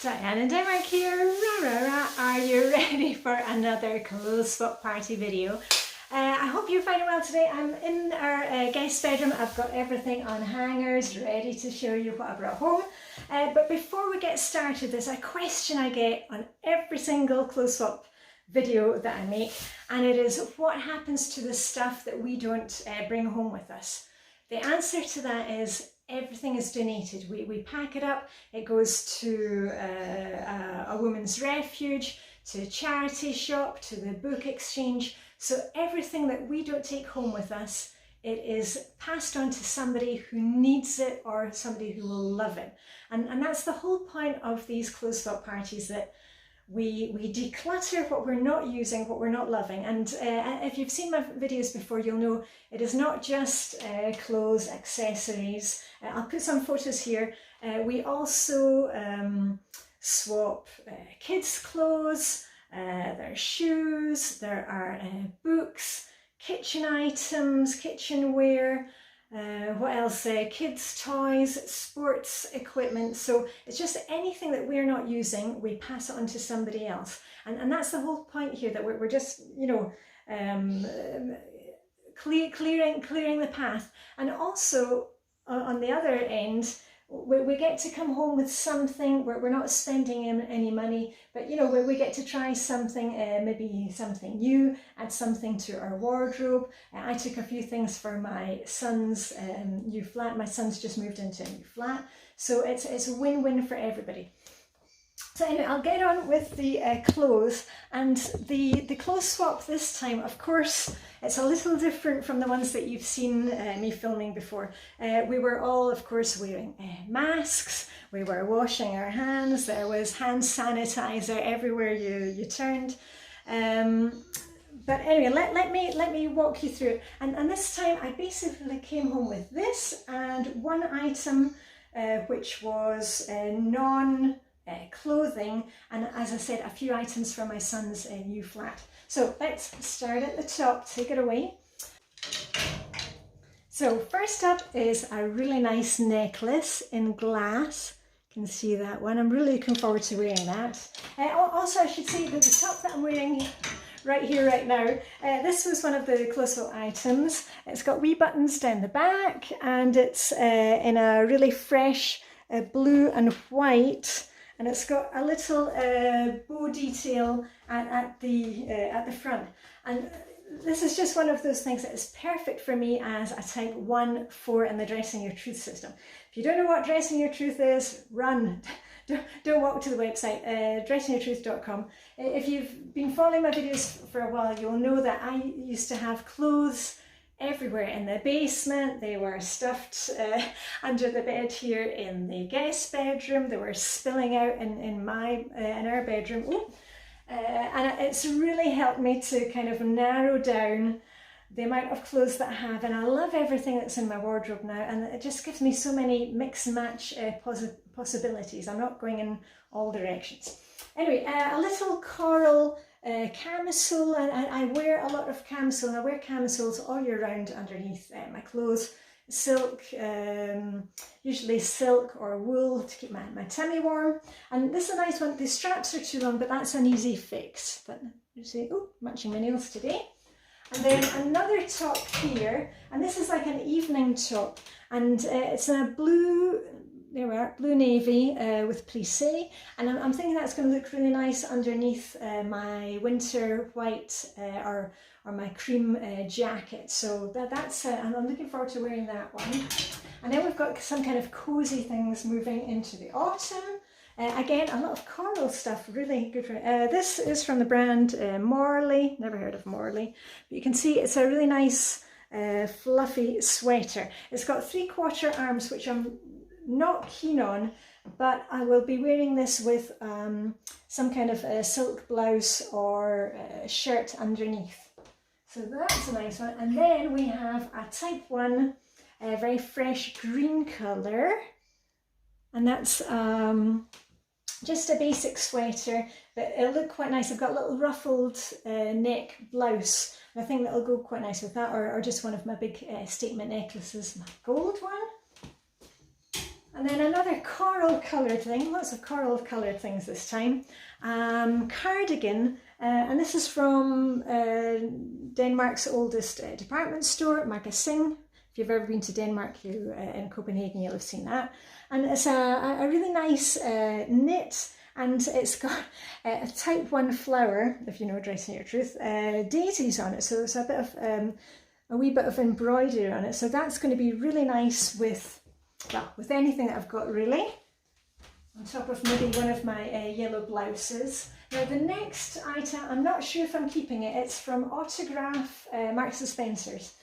Diane and Denmark here. Rah, rah, rah. Are you ready for another clothes swap party video? I hope you're finding well today. I'm in our guest bedroom. I've got everything on hangers ready to show you what I brought home. But before we get started, there's a question I get on every single clothes swap video that I make, and it is, what happens to the stuff that we don't bring home with us? The answer to that is everything is donated. We pack it up, it goes to a women's refuge, to a charity shop, to the book exchange. So everything that we don't take home with us, it is passed on to somebody who needs it or somebody who will love it. And that's the whole point of these clothes swap parties, that we declutter what we're not using, what we're not loving. And if you've seen my videos before, you'll know it is not just clothes, accessories. I'll put some photos here. We also swap kids' clothes, there are shoes, there are books, kitchen items, kitchenware, what else? Kids' toys, sports equipment. So it's just anything that we're not using, we pass it on to somebody else. And that's the whole point here, that we're just, you know, clearing the path. And also on the other end, we get to come home with something where we're not spending any money, but you know, we get to try something, maybe something new, add something to our wardrobe. I took a few things for my son's new flat. My son's just moved into a new flat, so it's a win-win for everybody. So anyway, I'll get on with the clothes, and the clothes swap this time, of course, it's a little different from the ones that you've seen me filming before. We were all, of course, wearing masks, we were washing our hands, there was hand sanitizer everywhere you turned. But anyway, let me walk you through it. And this time I basically came home with this and one item which was clothing, and as I said, a few items from my son's new flat. So let's start at the top, take it away. So first up is a really nice necklace in glass. You can see that one. I'm really looking forward to wearing that. Also, I should say that the top that I'm wearing right here, right now, this was one of the clothes swap items. It's got wee buttons down the back, and it's in a really fresh blue and white. And it's got a little bow detail at the front. And this is just one of those things that is perfect for me as a type 1-4 in the Dressing Your Truth system. If you don't know what Dressing Your Truth is, run. Don't walk to the website, dressingyourtruth.com. If you've been following my videos for a while, you'll know that I used to have clothes everywhere in the basement. They were stuffed under the bed here in the guest bedroom. They were spilling out in our bedroom. And it's really helped me to kind of narrow down the amount of clothes that I have, and I love everything that's in my wardrobe now, and it just gives me so many mix and match possibilities. I'm not going in all directions. Anyway, a little coral camisole, and I wear a lot of camisole, and I wear camisoles all year round underneath my clothes. Silk, usually silk or wool to keep my tummy warm. And this is a nice one. The straps are too long, but that's an easy fix. But you see, oh, matching my nails today. And then another top here, and this is like an evening top, and it's in a blue, there we are, blue navy with plissé, and I'm thinking that's going to look really nice underneath my winter white or my cream jacket. So that's and I'm looking forward to wearing that one. And then we've got some kind of cozy things moving into the autumn. Again, a lot of coral stuff, really good for this is from the brand Morley. Never heard of Morley, but you can see it's a really nice fluffy sweater. It's got 3/4 arms, which I'm not keen on, but I will be wearing this with some kind of a silk blouse or shirt underneath. So that's a nice one. And then we have a type 1, very fresh green colour, and that's just a basic sweater, but it'll look quite nice. I've got a little ruffled neck blouse, and I think that'll go quite nice with that, or just one of my big statement necklaces, my gold one. And then another coral coloured thing, lots of coral coloured things this time. Cardigan, and this is from Denmark's oldest department store, Magasin. If you've ever been to Denmark, in Copenhagen, you'll have seen that. And it's a really nice knit, and it's got a type 1 flower, if you know Dressing Your Truth, daisies on it. So it's a bit of a wee bit of embroidery on it. So that's going to be really nice with, well, with anything that I've got really. On top of maybe one of my yellow blouses. Now the next item, I'm not sure if I'm keeping it. It's from Autograph Marks and Spencer's.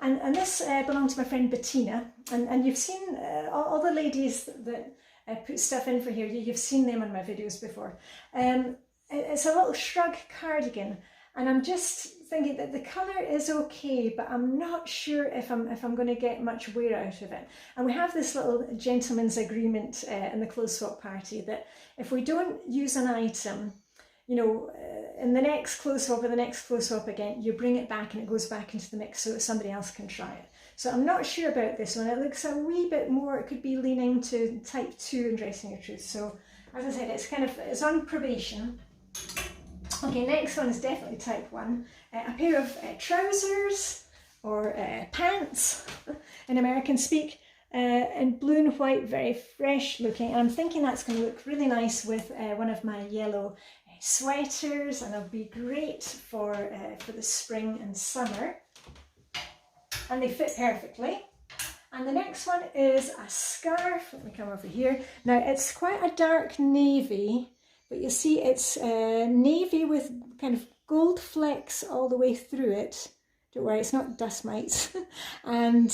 And this belonged to my friend Bettina, and you've seen all the ladies that put stuff in for here, you've seen them in my videos before. It's a little shrug cardigan, and I'm just thinking that the colour is okay, but I'm not sure if I'm going to get much wear out of it. And we have this little gentleman's agreement in the clothes swap party that if we don't use an item, you know, in the next clothes swap or the next clothes swap again, you bring it back and it goes back into the mix so that somebody else can try it. So I'm not sure about this one. It looks a wee bit more, it could be leaning to type 2 in Dressing Your Truth. So as I said, it's on probation. Okay, next one is definitely type 1. A pair of trousers or pants in American speak, in blue and white, very fresh looking. And I'm thinking that's going to look really nice with one of my yellow sweaters, and it'll be great for the spring and summer. And they fit perfectly. And the next one is a scarf. Let me come over here. Now it's quite a dark navy, but you see it's navy with kind of gold flecks all the way through it. Don't worry, it's not dust mites. And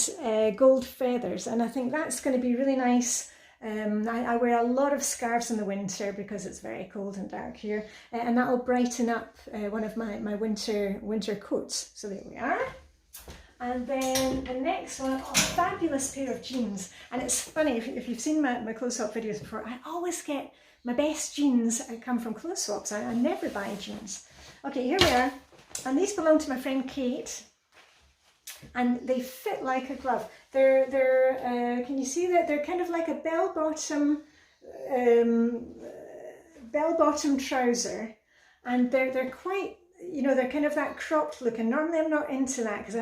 gold feathers. And I think that's going to be really nice. I wear a lot of scarves in the winter because it's very cold and dark here. And that will brighten up one of my winter coats. So there we are. And then the next one, a fabulous pair of jeans. And it's funny, if you've seen my clothes swap videos before, I always get my best jeans come from clothes swaps. I never buy jeans. Okay, here we are. And these belong to my friend Kate. And they fit like a glove. They're can you see that? They're kind of like a bell-bottom trouser. And they're quite, you know, they're kind of that cropped look, and normally I'm not into that because,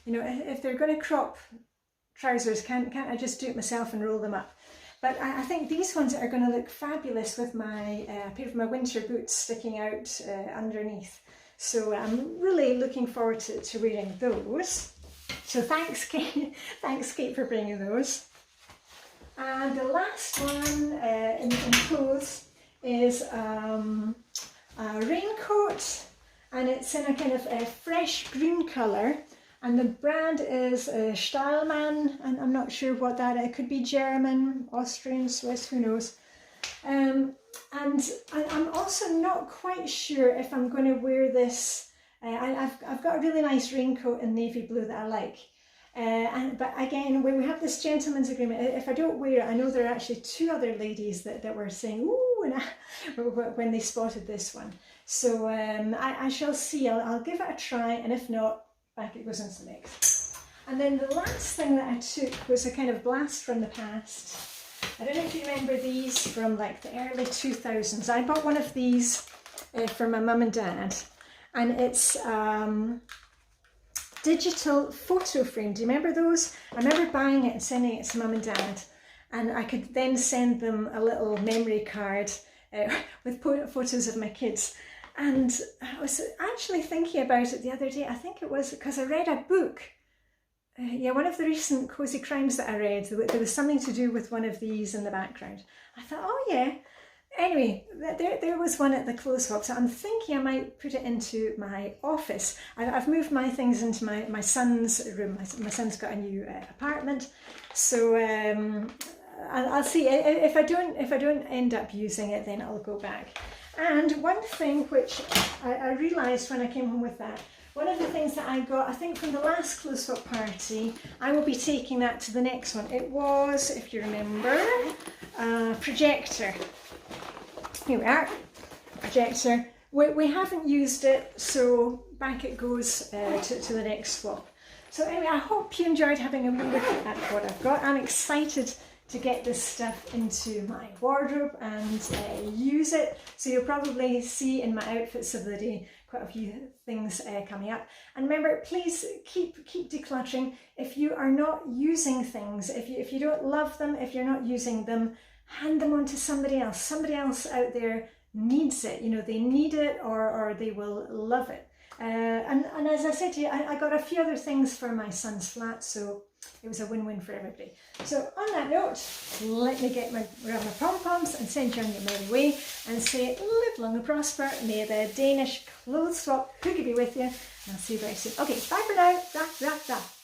you know, if they're going to crop trousers, can't I just do it myself and roll them up? But I think these ones are going to look fabulous with my pair of my winter boots sticking out underneath. So I'm really looking forward to wearing those. So thanks Kate, for bringing those. And the last one in clothes is a raincoat. And it's in a kind of a fresh green colour, and the brand is Stahlmann, and I'm not sure what that is. It could be German, Austrian, Swiss, who knows. And I'm also not quite sure if I'm going to wear this. I've got a really nice raincoat in navy blue that I like. But again, when we have this gentleman's agreement, if I don't wear it, I know there are actually 2 other ladies that were saying, ooh, when they spotted this one. So I shall see, I'll give it a try, and if not, back it goes into the mix. And then the last thing that I took was a kind of blast from the past. I don't know if you remember these from like the early 2000s. I bought one of these for my mum and dad, and it's digital photo frame. Do you remember those? I remember buying it and sending it to mum and dad, and I could then send them a little memory card with photos of my kids. And I was actually thinking about it the other day. I think it was because I read a book. Yeah, one of the recent Cozy Crimes that I read, there was something to do with one of these in the background. I thought, oh yeah. Anyway, there was one at the clothes swap, so I'm thinking I might put it into my office. I've moved my things into my son's room. My son's got a new apartment, so I'll see. If I don't end up using it, then I'll go back. And one thing which I realised when I came home with that, one of the things that I got, I think from the last clothes swap party, I will be taking that to the next one. It was, if you remember, projector. Here we are, projector. We haven't used it, so back it goes to the next swap. So anyway, I hope you enjoyed having a look at what I've got. I'm excited to get this stuff into my wardrobe and use it. So you'll probably see in my outfits of the day quite a few things coming up. And remember, please keep decluttering. If you are not using things, if you don't love them, if you're not using them, hand them on to somebody else. Somebody else out there needs it. You know, they need it, or they will love it. And as I said to you, I got a few other things for my son's flat, so it was a win-win for everybody. So on that note, let me grab my pom-poms and send you on your merry way and say, live long and prosper. May the Danish clothes swap cookie be with you. And I'll see you very soon. Okay, bye for now. Rah, rah, rah.